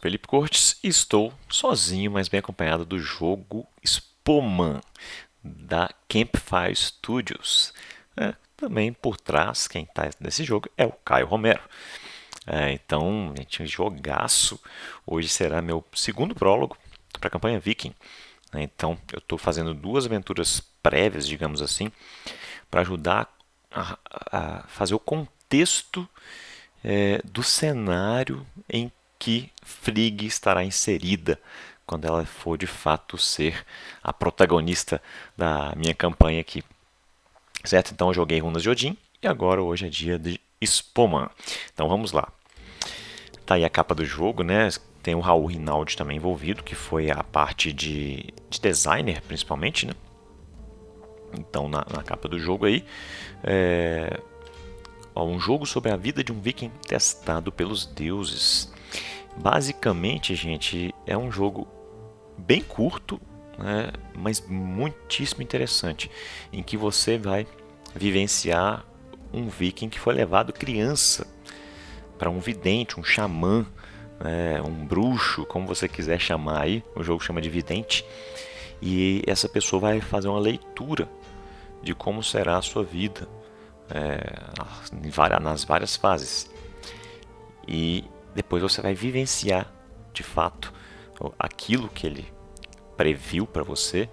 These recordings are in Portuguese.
Felipe Cortes e estou sozinho, mas bem acompanhado do jogo Spoman, da Campfire Studios. Também por trás, quem está nesse jogo é o Caio Romero. Então, gente, um jogaço. Hoje será meu segundo prólogo para a campanha Viking. Então, eu estou fazendo duas aventuras prévias, digamos assim, para ajudar a fazer o contexto do cenário em que Frigg estará inserida quando ela for de fato ser a protagonista da minha campanha aqui. Certo? Então eu joguei Runas de Odin e agora hoje é dia de Spoman. Então vamos lá. Tá aí a capa do jogo, né? Tem o Raul Rinaldi também envolvido, que foi a parte de designer, principalmente, né? Então na capa do jogo aí, um jogo sobre a vida de um viking testado pelos deuses. Basicamente, gente, é um jogo bem curto, né, mas muitíssimo interessante, em que você vai vivenciar um viking que foi levado criança para um vidente, um xamã, um bruxo, como você quiser chamar aí, o jogo chama de vidente, e essa pessoa vai fazer uma leitura de como será a sua vida nas várias fases. E depois você vai vivenciar de fato aquilo que ele previu para você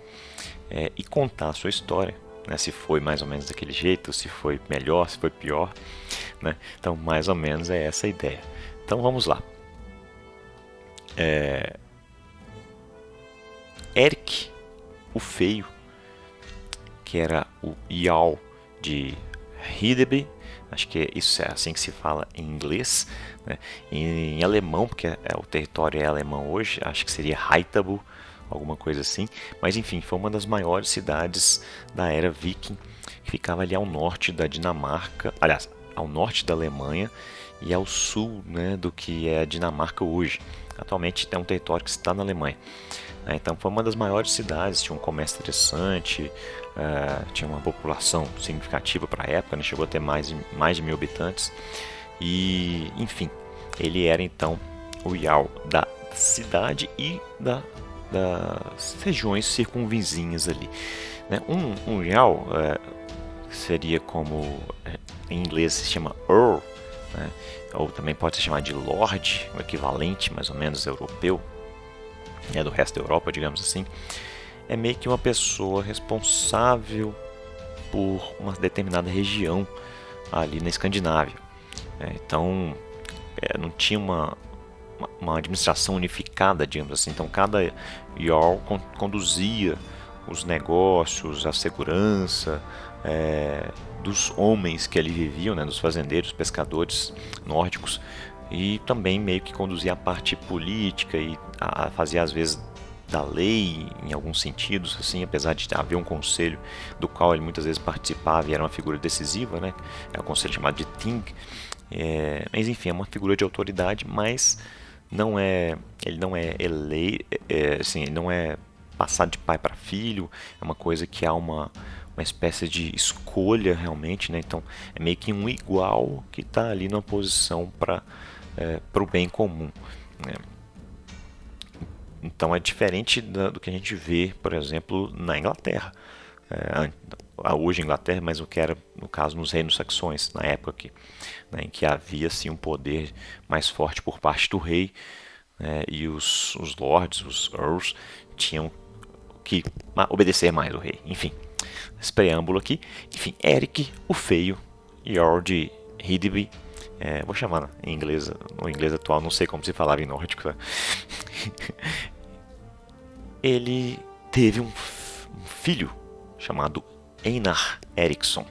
e contar a sua história, né? Se foi mais ou menos daquele jeito, se foi melhor, se foi pior, né? Então mais ou menos é essa a ideia. Então vamos lá. Eric, o Feio, que era o Jarl de Hideby, acho que isso é assim que se fala em inglês, né? Em alemão, porque o território é alemão hoje, acho que seria Haithabu, alguma coisa assim. Mas enfim, foi uma das maiores cidades da era viking, que ficava ali ao norte da Dinamarca, aliás, ao norte da Alemanha e ao sul, né, do que é a Dinamarca hoje. Atualmente é um território que está na Alemanha. Então foi uma das maiores cidades, tinha um comércio interessante, tinha uma população significativa para a época, né? Chegou a ter mais de 1.000 habitantes. E, enfim, ele era então o Jarl da cidade e das regiões circunvizinhas ali. Né? Um Jarl seria como em inglês se chama Earl, né? Ou também pode ser chamado de Lord, o equivalente mais ou menos europeu, do resto da Europa, digamos assim. É meio que uma pessoa responsável por uma determinada região ali na Escandinávia. Então, não tinha uma administração unificada, digamos assim. Então, cada Jarl conduzia os negócios, a segurança dos homens que ali viviam, né, dos fazendeiros, pescadores nórdicos, e também meio que conduzia a parte política e fazia às vezes da lei em alguns sentidos, assim, apesar de haver um conselho do qual ele muitas vezes participava e era uma figura decisiva, né? É o conselho chamado de Ting. Mas enfim, é uma figura de autoridade, mas ele não é eleito, assim, ele não é passado de pai para filho, é uma coisa que há uma espécie de escolha realmente, né? Então é meio que um igual que está ali numa posição para o bem comum, né? Então é diferente do que a gente vê, por exemplo, na Inglaterra. Hoje Inglaterra, mas o que era, no caso, nos reinos saxões, na época aqui, né, em que havia assim, um poder mais forte por parte do rei, né, e os lords, os earls, tinham que obedecer mais ao rei. Enfim, esse preâmbulo aqui. Enfim, Eric, o Feio, Jarl de Hideby, vou chamar em inglês, no inglês atual, não sei como se falava em nórdico, tá? Ele teve um filho chamado Einar Eriksson.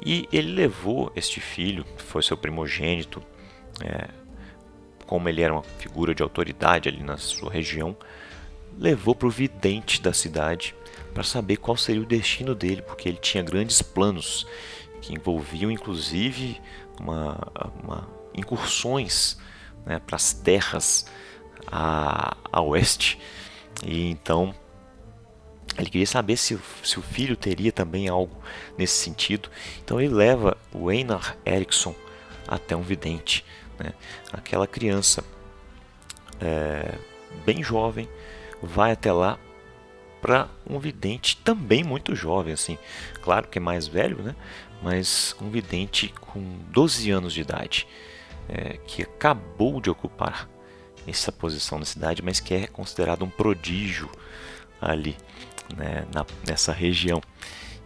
E ele levou este filho, foi seu primogênito, como ele era uma figura de autoridade ali na sua região, levou para o vidente da cidade para saber qual seria o destino dele, porque ele tinha grandes planos que envolviam inclusive incursões, né, para as terras a oeste. E então ele queria saber se o filho teria também algo nesse sentido. Então ele leva o Einar Eriksson até um vidente, né? Aquela criança bem jovem, vai até lá para um vidente também muito jovem, assim, claro que é mais velho, né? Mas um vidente com 12 anos de idade, que acabou de ocupar essa posição na cidade, mas que é considerado um prodígio ali, né, nessa região.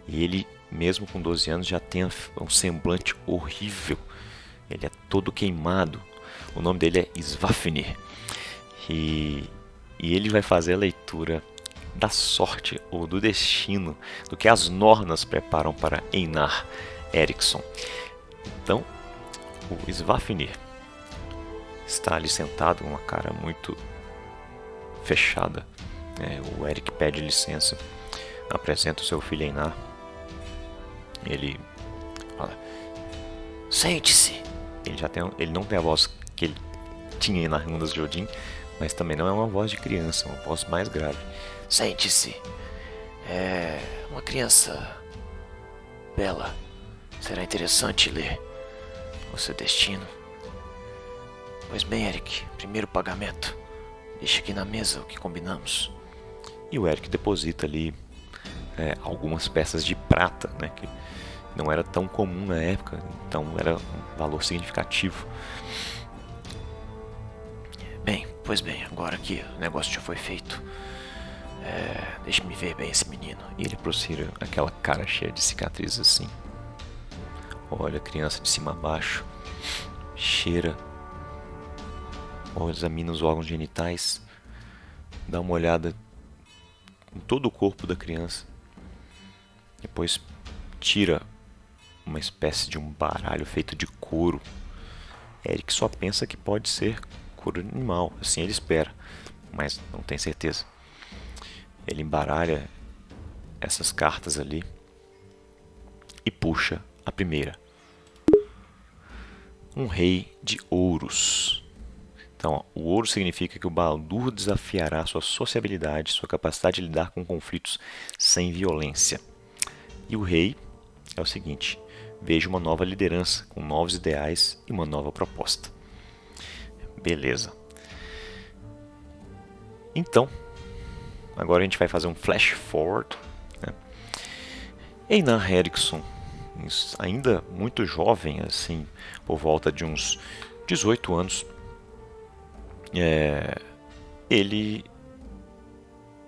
E ele, mesmo com 12 anos, já tem um semblante horrível. Ele é todo queimado. O nome dele é Svafnir. E ele vai fazer a leitura da sorte ou do destino, do que as Nornas preparam para Einar Eriksson. Então, o Svafnir está ali sentado com uma cara muito fechada. O Eric pede licença, apresenta o seu filho Einar. Ele fala: sente-se. Ele não tem a voz que ele tinha nas Rundas de Odin, mas também não é uma voz de criança, uma voz mais grave. Sente-se. É uma criança bela. Será interessante ler o seu destino. Pois bem, Eric, primeiro pagamento. Deixa aqui na mesa o que combinamos. E o Eric deposita ali algumas peças de prata, né, que não era tão comum na época, então era um valor significativo. Bem, pois bem, agora que o negócio já foi feito, deixa-me ver bem esse menino. E ele aproxima aquela cara cheia de cicatrizes assim. Olha a criança de cima a baixo, cheira, examina os órgãos genitais, dá uma olhada em todo o corpo da criança, depois tira uma espécie de um baralho feito de couro. Eric só pensa que pode ser couro animal, assim ele espera, mas não tem certeza. Ele embaralha essas cartas ali e puxa a primeira. Um rei de ouros. Então, o ouro significa que o Baldur desafiará sua sociabilidade, sua capacidade de lidar com conflitos sem violência. E o rei é o seguinte: veja uma nova liderança, com novos ideais e uma nova proposta. Beleza. Então, agora a gente vai fazer um flash forward. Né? Einar Eriksson, ainda muito jovem, assim, por volta de uns 18 anos, ele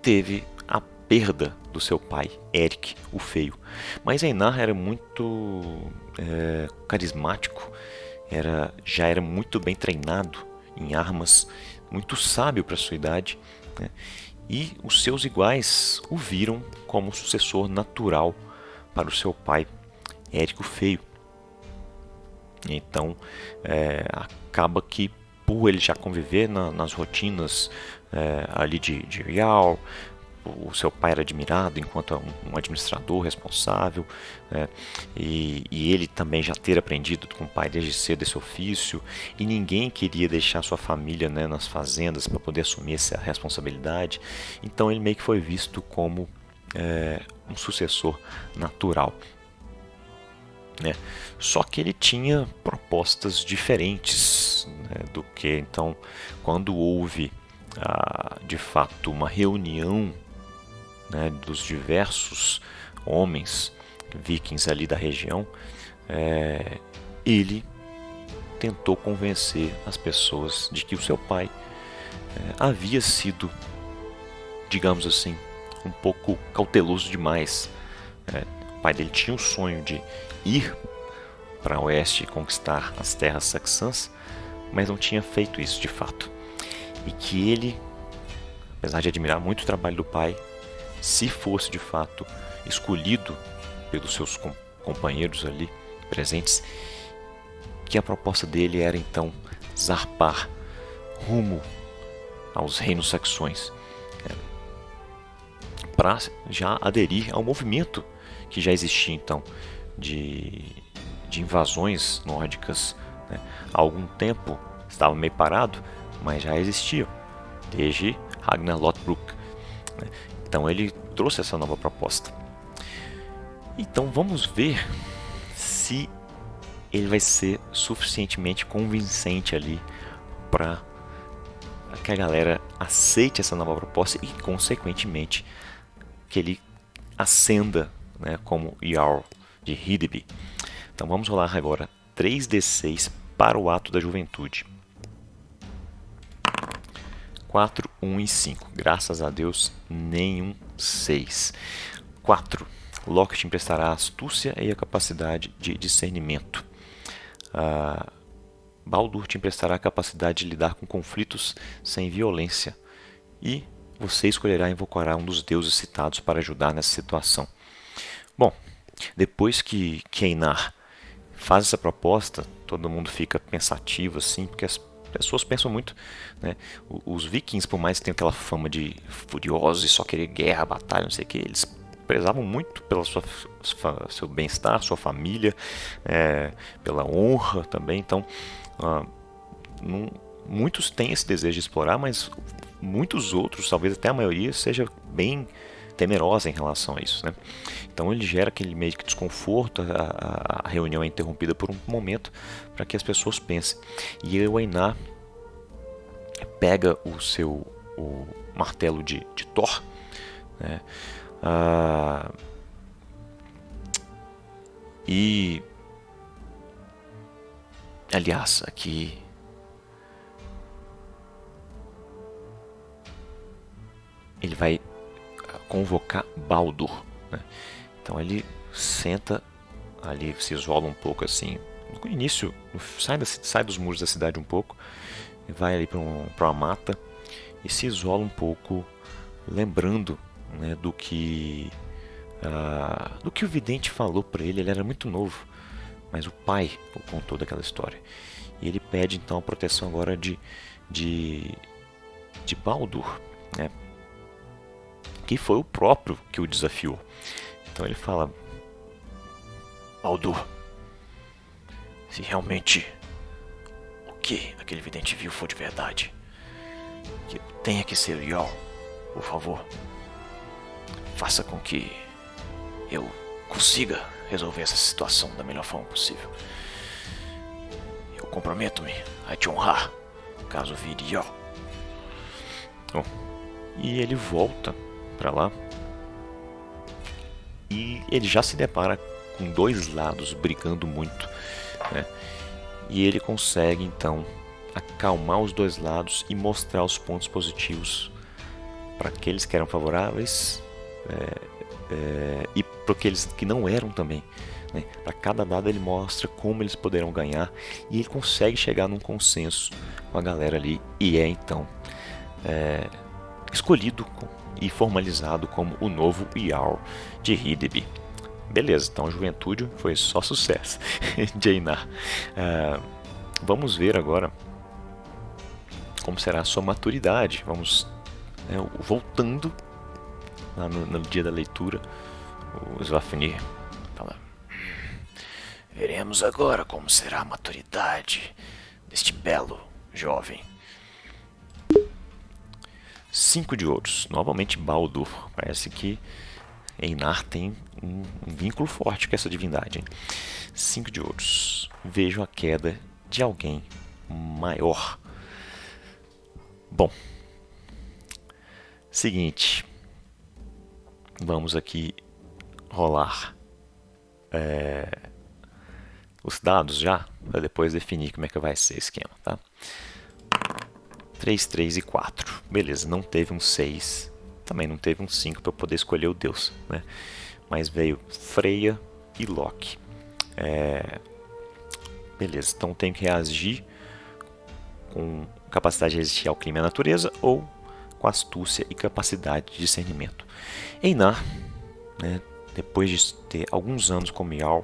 teve a perda do seu pai, Eric, o Feio. Mas Einar era muito carismático, já era muito bem treinado em armas, muito sábio para sua idade, né? E os seus iguais o viram como sucessor natural para o seu pai, Eric o Feio. Então, acaba que, por ele já conviver nas rotinas ali de Jarl, o seu pai era admirado enquanto um administrador responsável, e ele também já ter aprendido com o pai desde cedo esse ofício, e ninguém queria deixar sua família, né, nas fazendas para poder assumir essa responsabilidade. Então ele meio que foi visto como um sucessor natural. Só que ele tinha propostas diferentes, né, do que então, quando houve de fato uma reunião, né, dos diversos homens vikings ali da região, ele tentou convencer as pessoas de que o seu pai havia sido, digamos assim, um pouco cauteloso demais. O pai dele tinha o sonho de ir para o oeste e conquistar as terras saxãs, mas não tinha feito isso de fato. E que ele, apesar de admirar muito o trabalho do pai, se fosse de fato escolhido pelos seus companheiros ali presentes, que a proposta dele era então zarpar rumo aos reinos saxões, para já aderir ao movimento que já existia então de invasões nórdicas, né? Há algum tempo estava meio parado, mas já existia desde Ragnar Lothbrok, né? Então ele trouxe essa nova proposta. Então vamos ver se ele vai ser suficientemente convincente ali para que a galera aceite essa nova proposta e, consequentemente, que ele ascenda, né, como Jarl de Hiddeby. Então vamos rolar agora 3d6 para o ato da juventude. 4, 1 e 5. Graças a Deus, nenhum 6. 4. Loki te emprestará a astúcia e a capacidade de discernimento. Baldur te emprestará a capacidade de lidar com conflitos sem violência. E você escolherá e invocará um dos deuses citados para ajudar nessa situação. Bom, depois que Einar faz essa proposta, todo mundo fica pensativo assim, porque as pessoas pensam muito, né? Os vikings, por mais que tenham aquela fama de furiosos e só querer guerra, batalha, não sei o que, eles prezavam muito pelo seu bem-estar, sua família, pela honra também. Então, muitos têm esse desejo de explorar, mas muitos outros, talvez até a maioria, seja bem temerosa em relação a isso, né? Então ele gera aquele meio que desconforto, a reunião é interrompida por um momento para que as pessoas pensem. E o Einar pega o martelo de Thor, né? E aliás, aqui ele vai convocar Baldur, né? Então ele senta ali, se isola um pouco assim, no início, sai dos muros da cidade um pouco, vai ali para uma mata e se isola um pouco, lembrando, né, do que o vidente falou para ele. Ele era muito novo, mas o pai contou daquela história. E ele pede então a proteção agora de Baldur, né, que foi o próprio que o desafiou. Então ele fala: Baldur, se realmente o que aquele vidente viu for de verdade, que tenha que ser o Jarl, por favor, faça com que eu consiga resolver essa situação da melhor forma possível. Eu comprometo-me a te honrar, caso vire Jarl. Bom, e ele volta para lá e ele já se depara com dois lados brigando muito, né? E ele consegue então acalmar os dois lados e mostrar os pontos positivos para aqueles que eram favoráveis e para aqueles que não eram também, né? Para cada lado ele mostra como eles poderão ganhar e ele consegue chegar num consenso com a galera ali e é então escolhido e formalizado como o novo Jarl de Hiddeby. Beleza, então a juventude foi só sucesso de Einar. Vamos ver agora como será a sua maturidade. Vamos voltando lá no dia da leitura. O Svafnir fala: veremos agora como será a maturidade deste belo jovem. 5 de ouros. Novamente Baldur. Parece que Einar tem um vínculo forte com essa divindade, hein? 5 de ouros. Vejo a queda de alguém maior. Bom, seguinte, vamos aqui rolar os dados já, para depois definir como é que vai ser o esquema, tá? 3, 3 e 4. Beleza, não teve um 6, também não teve um 5 para eu poder escolher o deus, né? Mas veio Freya e Loki. Beleza, então tenho que reagir com capacidade de resistir ao clima e à natureza ou com astúcia e capacidade de discernimento. Einar, né, depois de ter alguns anos como Jarl,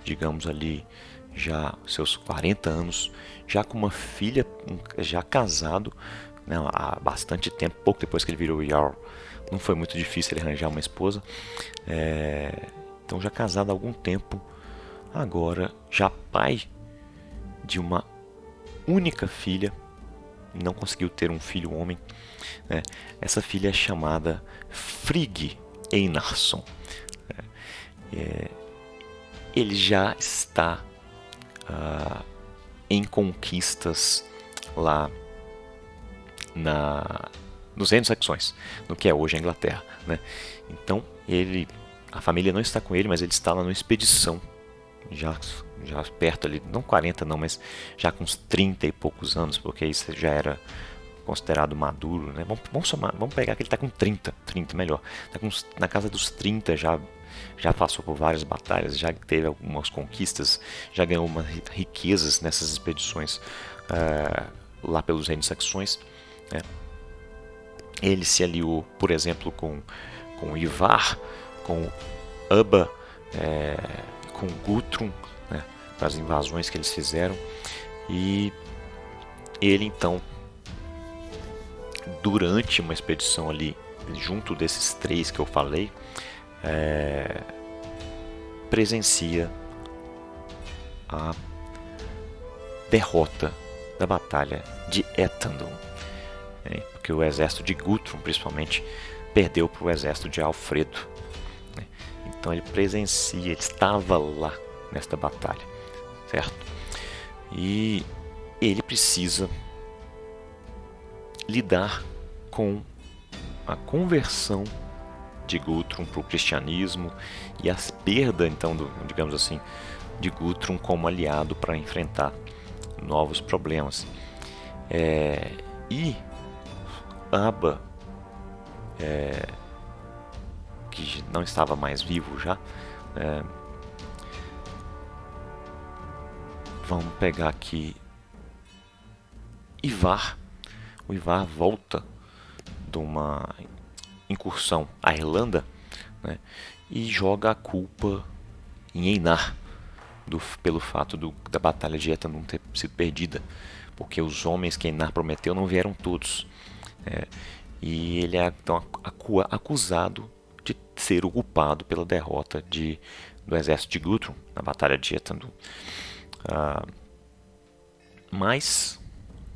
digamos ali já seus 40 anos, já com uma filha, já casado, né, há bastante tempo, pouco depois que ele virou Jarl, não foi muito difícil ele arranjar uma esposa, então já casado há algum tempo, agora já pai de uma única filha, não conseguiu ter um filho homem, né? Essa filha é chamada Frigg Einarsson. Ele já está em conquistas lá nos reinos saxões, no que é hoje a Inglaterra, né? Então a família não está com ele, mas ele está lá numa expedição, já perto ali, não 40 não, mas já com uns 30 e poucos anos, porque isso já era considerado maduro, né? Vamos pegar que ele está com 30 melhor, está na casa dos 30, já passou por várias batalhas, já teve algumas conquistas, já ganhou umas riquezas nessas expedições lá pelos reinos saxões, né? Ele se aliou, por exemplo, com Ivar, com Ubba, com Guthrum, né, para as invasões que eles fizeram. E ele então, durante uma expedição ali, junto desses três que eu falei, presencia a derrota da batalha de Ethandune, porque o exército de Guthrum, principalmente, perdeu para o exército de Alfredo. Então ele ele estava lá nesta batalha, certo? E ele precisa lidar com a conversão de Guthrum para o cristianismo e a perda, então, digamos assim, de Guthrum como aliado para enfrentar novos problemas. E Ubba, que não estava mais vivo já, vamos pegar aqui Ivar. O Ivar volta de uma incursão à Irlanda, né, e joga a culpa em Einar pelo fato da batalha de Ethandune ter sido perdida, porque os homens que Einar prometeu não vieram todos, e ele é então acusado de ser o culpado pela derrota do exército de Guthrum na batalha de Ethandune. Mas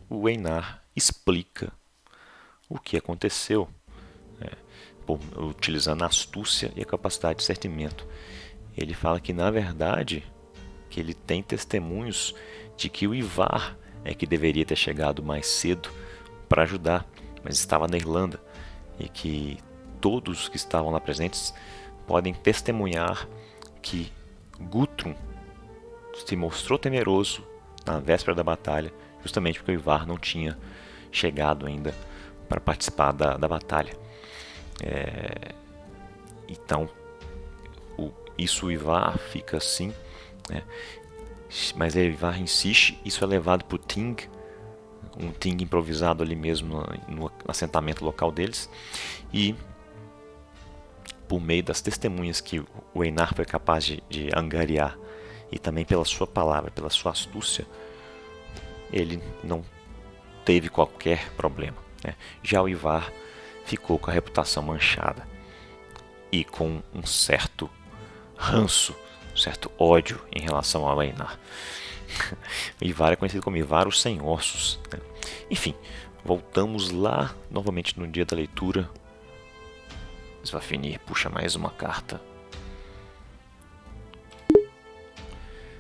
o Einar explica o que aconteceu, utilizando a astúcia e a capacidade de discernimento. Ele fala que, na verdade, que ele tem testemunhos de que o Ivar é que deveria ter chegado mais cedo para ajudar, mas estava na Irlanda, e que todos que estavam lá presentes podem testemunhar que Guthrum se mostrou temeroso na véspera da batalha, justamente porque o Ivar não tinha chegado ainda para participar da batalha. Então, o Ivar fica assim, né? Mas o Ivar insiste, isso é levado para o Ting, um Ting improvisado ali mesmo no assentamento local deles, e por meio das testemunhas que o Einar foi capaz de angariar, e também pela sua palavra, pela sua astúcia, ele não teve qualquer problema, né? Já o Ivar ficou com a reputação manchada e com um certo ranço, um certo ódio em relação ao Einar. O Ivar é conhecido como Ivar o Sem Ossos, né? Enfim, voltamos lá novamente no dia da leitura. Svafnir puxa mais uma carta.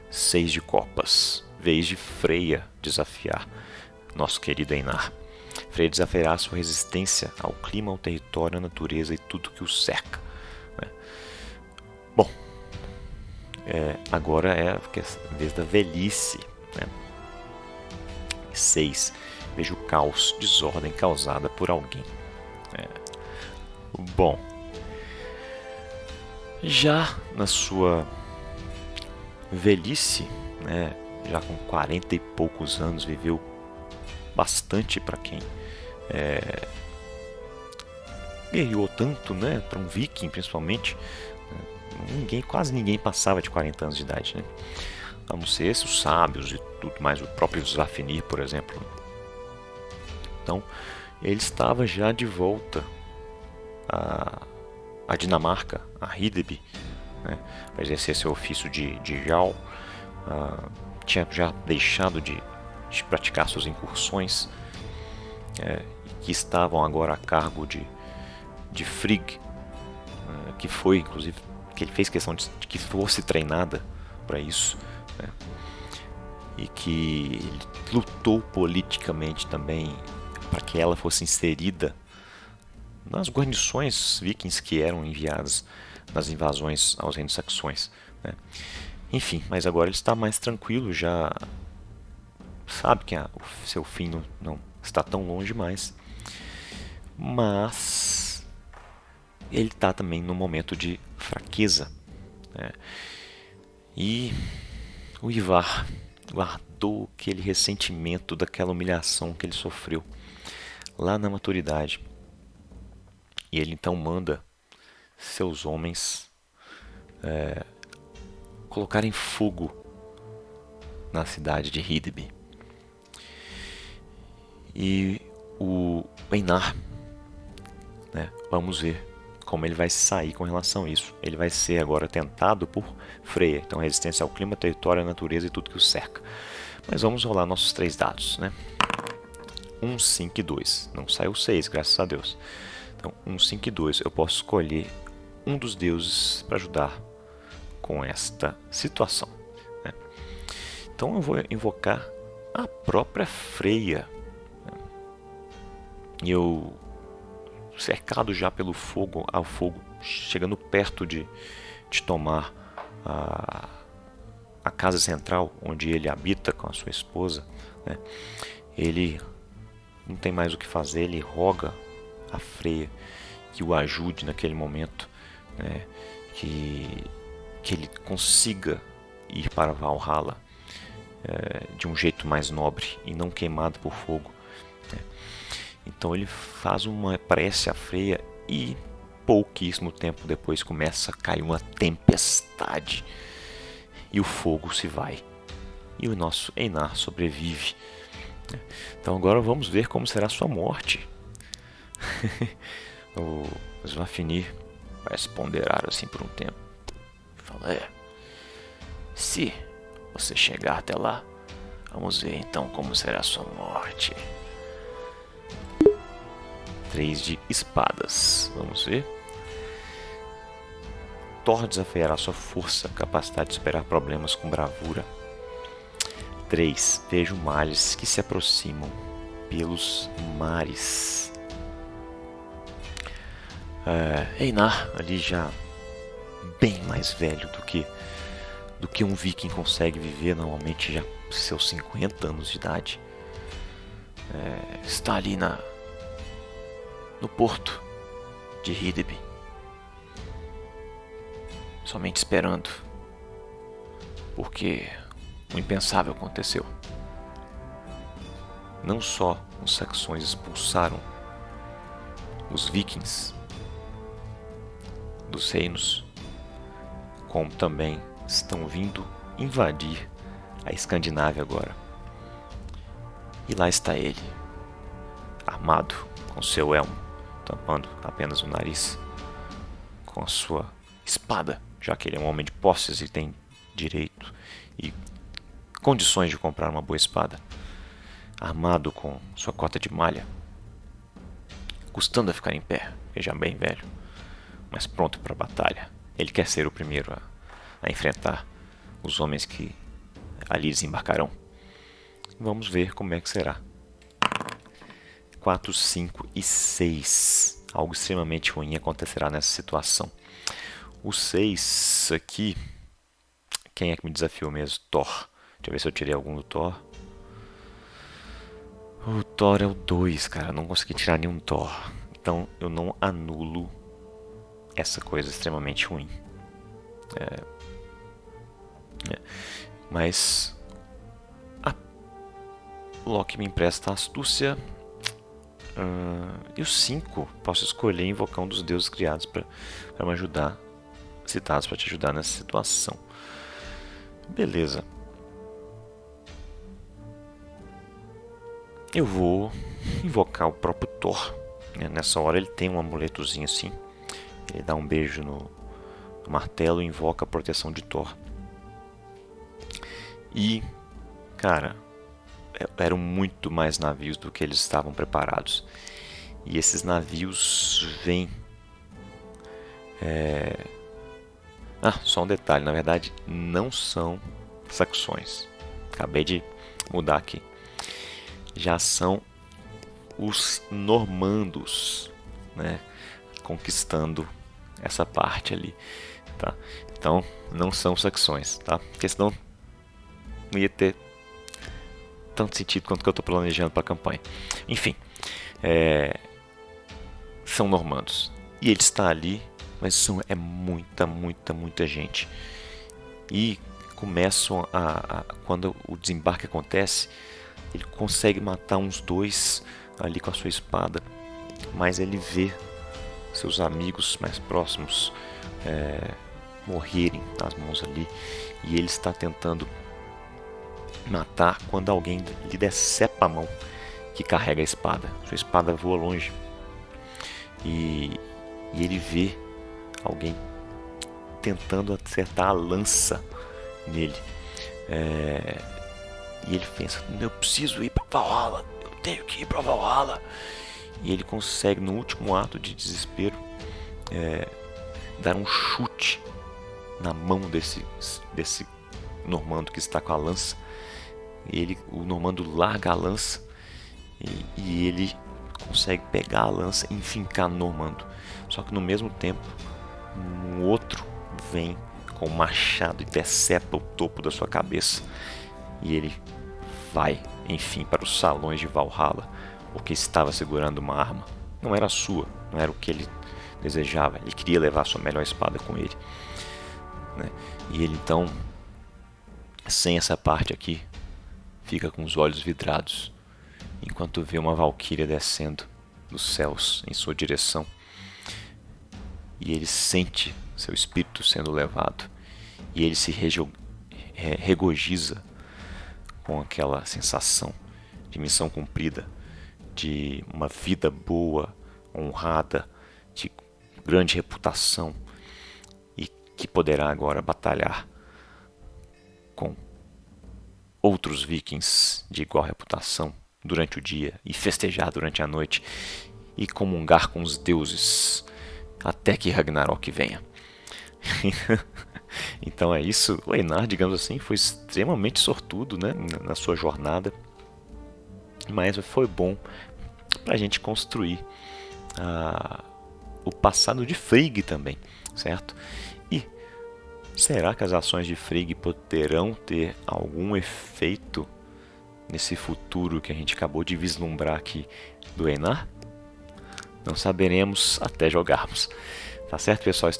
6 de copas. Vez de Freya desafiar nosso querido Einar. Freya desafiará sua resistência ao clima, ao território, à natureza e tudo que o cerca, né? Bom, agora é a vez da velhice, né? 6. Vejo caos, desordem causada por alguém. Bom, já na sua velhice, né, já com 40 e poucos anos, viveu bastante para quem guerreou tanto, né, para um viking principalmente. Quase ninguém passava de 40 anos de idade, né? A não ser esses sábios e tudo mais, o próprio Svafnir, por exemplo. Então, ele estava já de volta à Dinamarca, a Hideby, né, para exercer seu ofício de Jarl. Tinha já deixado de praticar suas incursões, que estavam agora a cargo de Frigg, que foi, inclusive, que ele fez questão de que fosse treinada para isso, né, e que ele lutou politicamente também para que ela fosse inserida nas guarnições vikings que eram enviadas nas invasões aos reinos saxões, né? Enfim, mas agora ele está mais tranquilo, já sabe que o seu fim não está tão longe mais, mas ele está também num momento de fraqueza, né? E o Ivar guardou aquele ressentimento daquela humilhação que ele sofreu lá na maturidade. E ele então manda seus homens colocarem fogo na cidade de Hiddeby. E o Einar, né, vamos ver como ele vai sair com relação a isso. Ele vai ser agora tentado por Freyja, então resistência ao clima, território, à natureza e tudo que o cerca. Mas vamos rolar nossos 3 dados, né? 1, 5 e 2. Não saiu 6, graças a Deus. Então, 1, 5 e 2. Eu posso escolher um dos deuses para ajudar com esta situação, né? Então eu vou invocar a própria Freyja. E eu, cercado já pelo fogo, ao fogo, chegando perto de tomar a casa central onde ele habita com a sua esposa, né? Ele não tem mais o que fazer, ele roga a Freyja que o ajude naquele momento, né? Que ele consiga ir para Valhalla de um jeito mais nobre e não queimado por fogo, né? Então ele faz uma prece à Freyja e pouquíssimo tempo depois começa a cair uma tempestade e o fogo se vai. E o nosso Einar sobrevive. Então agora vamos ver como será a sua morte. O Svafnir vai se ponderar assim por um tempo. Fala, se você chegar até lá, vamos ver então como será a sua morte. 3 de espadas, vamos ver. Thor desafiará sua força, capacidade de superar problemas com bravura. 3. Vejo males que se aproximam pelos mares. Einar, ali já bem mais velho do que um viking consegue viver, normalmente já seus 50 anos de idade. Está ali no porto de Hiddeby, somente esperando, porque o impensável aconteceu. Não só os saxões expulsaram os vikings dos reinos, como também estão vindo invadir a Escandinávia agora. E lá está ele, armado com seu elmo, tampando apenas o nariz, com a sua espada, já que ele é um homem de posses e tem direito e condições de comprar uma boa espada, armado com sua cota de malha, custando a ficar em pé, já bem velho, mas pronto para a batalha. Ele quer ser o primeiro a enfrentar os homens que ali desembarcarão. Vamos ver como é que será. 4, 5 e 6. Algo extremamente ruim acontecerá nessa situação. O 6 aqui, quem é que me desafiou mesmo? Thor. Deixa eu ver se eu tirei algum do Thor. O Thor é o 2, cara. Eu não consegui tirar nenhum Thor. Então eu não anulo essa coisa extremamente ruim. Mas Loki me empresta a astúcia. E o 5, posso escolher invocar um dos deuses criados para me ajudar, citados para te ajudar nessa situação. Beleza. Eu vou invocar o próprio Thor. Nessa hora ele tem um amuletozinho assim. Ele dá um beijo no martelo e invoca a proteção de Thor. E, cara, eram muito mais navios do que eles estavam preparados. E esses navios vêm... só um detalhe, na verdade não são saxões. Acabei de mudar aqui. Já são os normandos, né, conquistando essa parte ali, tá? Então não são saxões, tá? Porque senão não ia ter tanto sentido quanto que eu estou planejando para a campanha. Enfim, são normandos e ele está ali, mas é muita gente. E começam quando o desembarque acontece, ele consegue matar uns 2 ali com a sua espada, mas ele vê seus amigos mais próximos morrerem nas mãos ali, e ele está tentando matar quando alguém lhe decepa a mão que carrega a espada. Sua espada voa longe e ele vê alguém tentando acertar a lança nele. E ele pensa, eu preciso ir para Valhalla, eu tenho que ir para Valhalla. E ele consegue, no último ato de desespero, dar um chute na mão desse normando que está com a lança. O normando larga a lança e ele consegue pegar a lança e enfincar no normando. Só que no mesmo tempo, um outro vem com o machado e decepa o topo da sua cabeça. E ele vai, enfim, para os salões de Valhalla, porque estava segurando uma arma. Não era sua, não era o que ele desejava. Ele queria levar a sua melhor espada com ele, né? E ele então, sem essa parte aqui, fica com os olhos vidrados, enquanto vê uma valquíria descendo dos céus em sua direção. E ele sente seu espírito sendo levado. E ele se regozija com aquela sensação de missão cumprida, de uma vida boa, honrada, de grande reputação, e que poderá agora batalhar com outros vikings de igual reputação durante o dia e festejar durante a noite e comungar com os deuses até que Ragnarok venha. Então é isso. O Einar, digamos assim, foi extremamente sortudo, né, na sua jornada, mas foi bom para a gente construir o passado de Frigg também, certo? E será que as ações de Frigg poderão ter algum efeito nesse futuro que a gente acabou de vislumbrar aqui do Einar? Não saberemos até jogarmos. Tá certo, pessoal?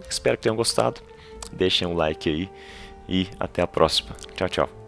Espero que tenham gostado. Deixem um like aí e até a próxima. Tchau, tchau.